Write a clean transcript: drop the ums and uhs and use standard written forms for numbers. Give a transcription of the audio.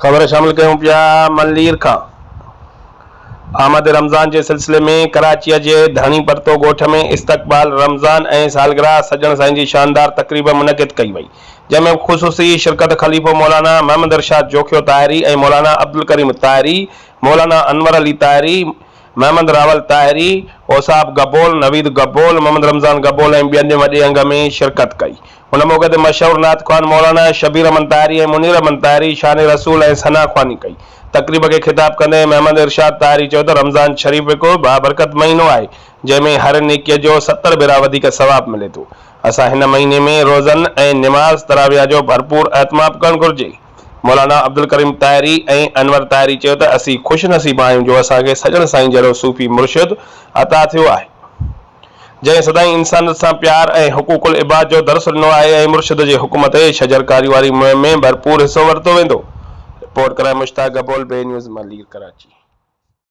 खबर शामिल कयूं पिया मलीर खां। आमद रमज़ान के सिलसिले में क़राची के धणी परतो गोठ में istaqbal रमज़ान ऐं सालगरह सजण साईं जी शानदार तकरीब मुनक़िद कई वई, जंहिंमें खुसूसी शरकत खलीफो मोलाना महमद ارشاد जूखियो ताहिरी ऐं मोलाना अब्दुलकरैम ताहिरी, मोलाना انور ताहिरी, محمد راول طاهري, اوصاف گبول, نويد گبول, محمد रमज़ान گبول ऐं ॿियनि वॾे अंग में शिरकत कई। हुन मौक़े ते मशहूर नात ख़्वान मौलाना शबीर अमन ताहिरी ऐं मुनीर अमन ताहिरी शान रसूल ऐं सना ख़्वानी कई। तकरीब के खिताब कंदे महमद ارشاد ताहिरी चयो त रमज़ान शरीफ़ हिकु बाबरकत महीनो आहे, जंहिंमें हर नेकीअ जो 70 भेरा वधीक सवाब मिले थो। असां हिन महीने में रोज़न ऐं निमाज़ तराविया जो भरपूर एहतमाम करणु घुर्जे। मौलाना अब्दुलकरैम ताहिरी ऐं अनवर ताहिरी चयो त असीं ख़ुशि नसीब आहियूं जो असांखे सजण साईं जहिड़ो सूफ़ी मुर्शिद अता थियो आहे, जंहिं सदाईं इंसानियत सां प्यार ऐं हुकूकुल इबाद जो दर्स ॾिनो आहे ऐं मुर्शिद जे हुकूम ते शजरकारी वारी मुहिम में भरपूर हिसो वरितो वेंदो। रिपोर्ट कराए मुश्ताक गबोल, बे न्यूज़ मलीर, कराची।